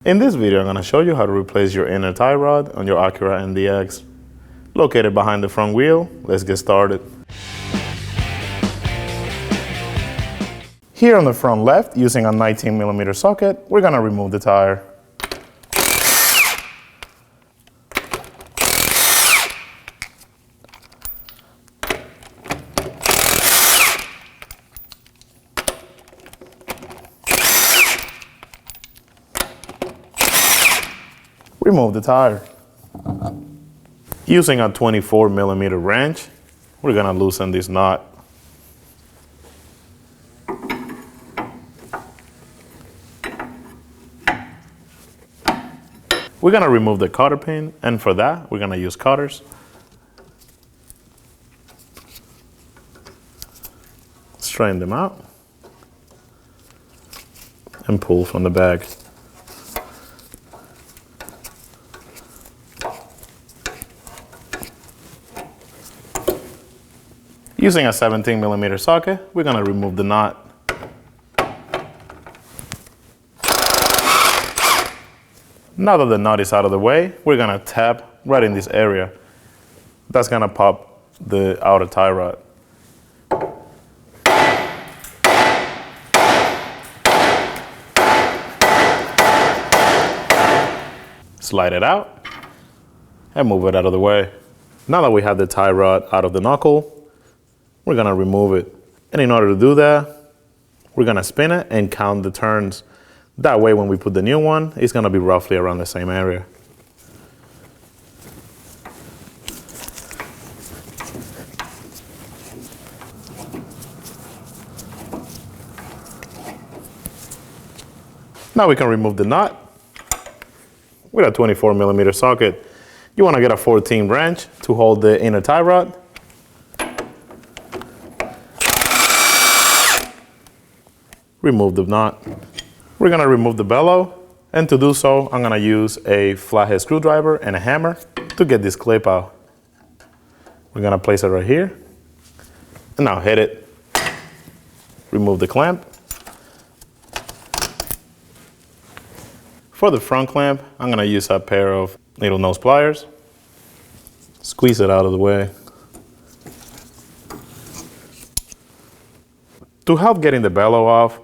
In this video, I'm going to show you how to replace your inner tie rod on your Acura MDX. Located behind the front wheel, let's get started. Here on the front left, using a 19mm socket, we're going to remove the tire. Remove the tire. Using a 24mm wrench, we're going to loosen this knot. We're going to remove the cotter pin, and for that, we're going to use cutters. Straighten them out and pull from the bag. Using a 17mm socket, we're going to remove the knot. Now that the knot is out of the way, we're going to tap right in this area. That's going to pop the outer tie rod. Slide it out and move it out of the way. Now that we have the tie rod out of the knuckle, we're going to remove it. And in order to do that, we're going to spin it and count the turns. That way, when we put the new one, it's going to be roughly around the same area. Now we can remove the knot with a 24mm socket. You want to get a 14 wrench to hold the inner tie rod. Remove the knot. We're going to remove the bellow, and to do so, I'm going to use a flathead screwdriver and a hammer to get this clip out. We're going to place it right here, and now hit it. Remove the clamp. For the front clamp, I'm going to use a pair of needle nose pliers. Squeeze it out of the way. To help getting the bellow off,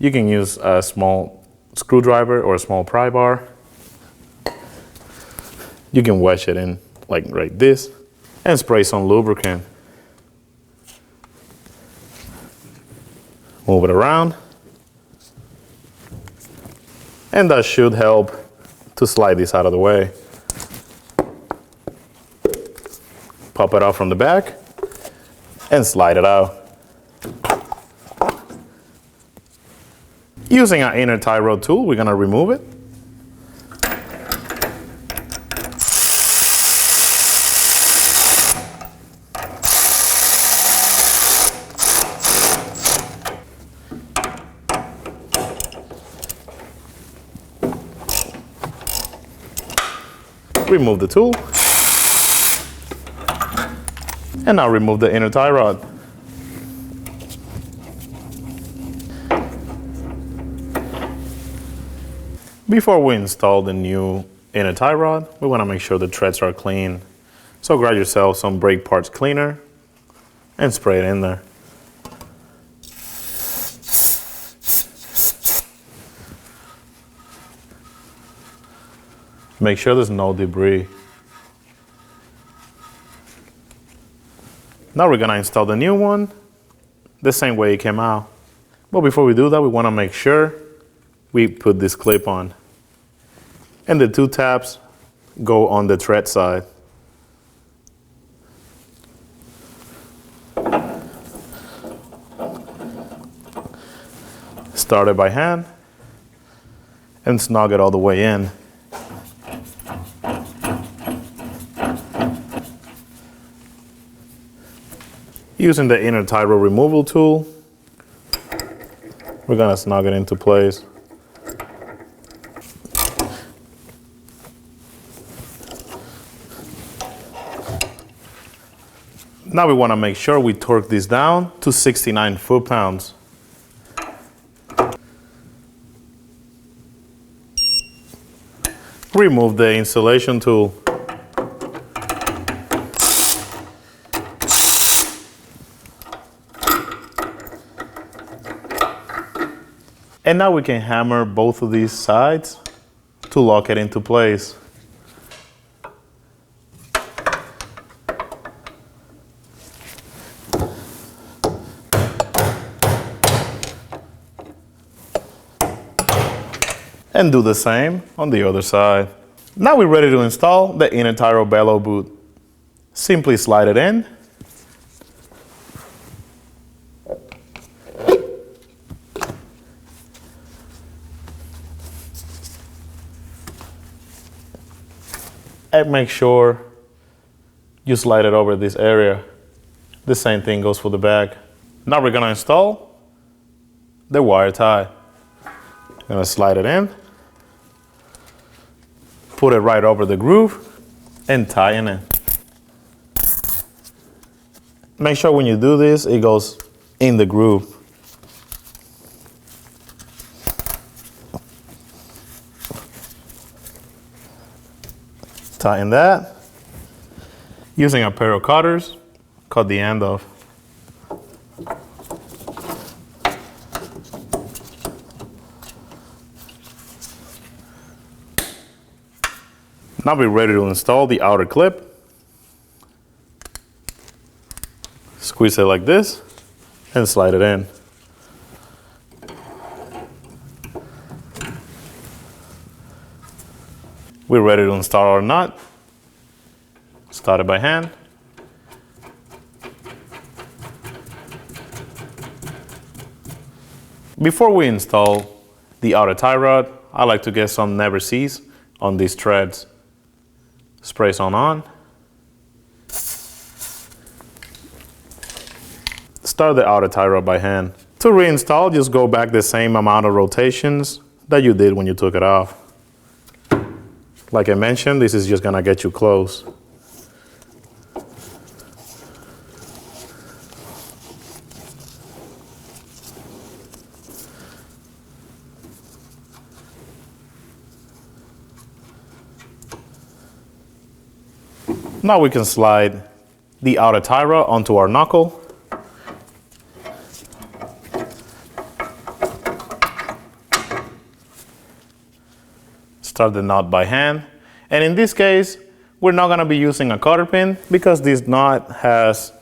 you can use a small screwdriver or a small pry bar. You can wedge it in like this and spray some lubricant. Move it around. And that should help to slide this out of the way. Pop it out from the back and slide it out. Using our inner tie rod tool, we're going to remove it. Remove the tool. And now remove the inner tie rod. Before we install the new inner tie rod, we want to make sure the threads are clean. So grab yourself some brake parts cleaner and spray it in there. Make sure there's no debris. Now we're going to install the new one the same way it came out. But before we do that, we want to make sure we put this clip on. And the two taps go on the thread side. Start it by hand and snug it all the way in. Using the inner tie rod removal tool, we're going to snug it into place. Now we want to make sure we torque this down to 69 foot-pounds. Remove the insulation tool. And now we can hammer both of these sides to lock it into place. And do the same on the other side. Now we're ready to install the inner tie rod bellow boot. Simply slide it in. And make sure you slide it over this area. The same thing goes for the back. Now we're gonna install the wire tie. Gonna slide it in, put it right over the groove, and tie it in. Make sure when you do this, it goes in the groove. Tighten that. Using a pair of cutters, cut the end off. Now we're ready to install the outer clip. Squeeze it like this and slide it in. We're ready to install our nut. Start it by hand. Before we install the outer tie rod, I like to get some never sees on these threads. Spray some on. Start the outer tie rod by hand. To reinstall, just go back the same amount of rotations that you did when you took it off. Like I mentioned, this is just gonna get you close. Now we can slide the outer tie rod onto our knuckle. Start the knot by hand. And in this case, we're not gonna be using a cotter pin because this knot has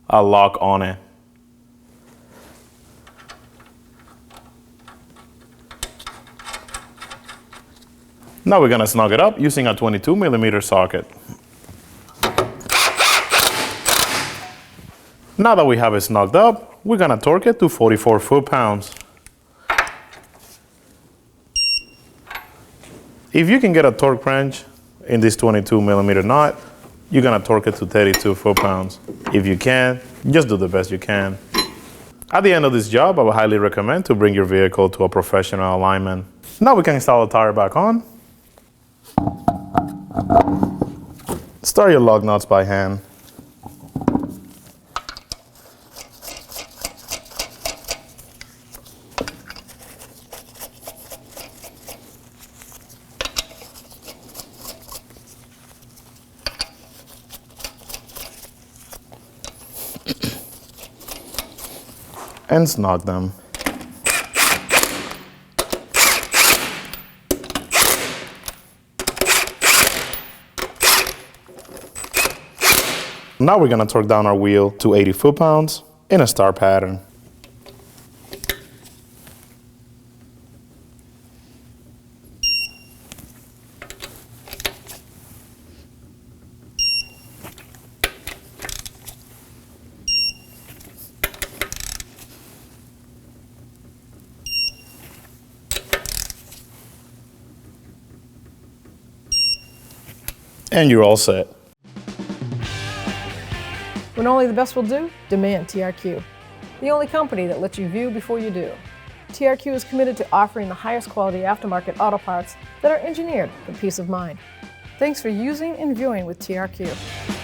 a lock on it. Now we're gonna snug it up using a 22mm socket. Now that we have it snugged up, we're gonna torque it to 44 foot-pounds. If you can get a torque wrench in this 22mm knot, you're gonna torque it to 32 foot-pounds. If you can, just do the best you can. At the end of this job, I would highly recommend to bring your vehicle to a professional alignment. Now we can install the tire back on. Start your lug nuts by hand. And snug them. Now we're gonna torque down our wheel to 80 foot-pounds in a star pattern. And you're all set. When only the best will do, demand TRQ. The only company that lets you view before you do. TRQ is committed to offering the highest quality aftermarket auto parts that are engineered for peace of mind. Thanks for using and viewing with TRQ.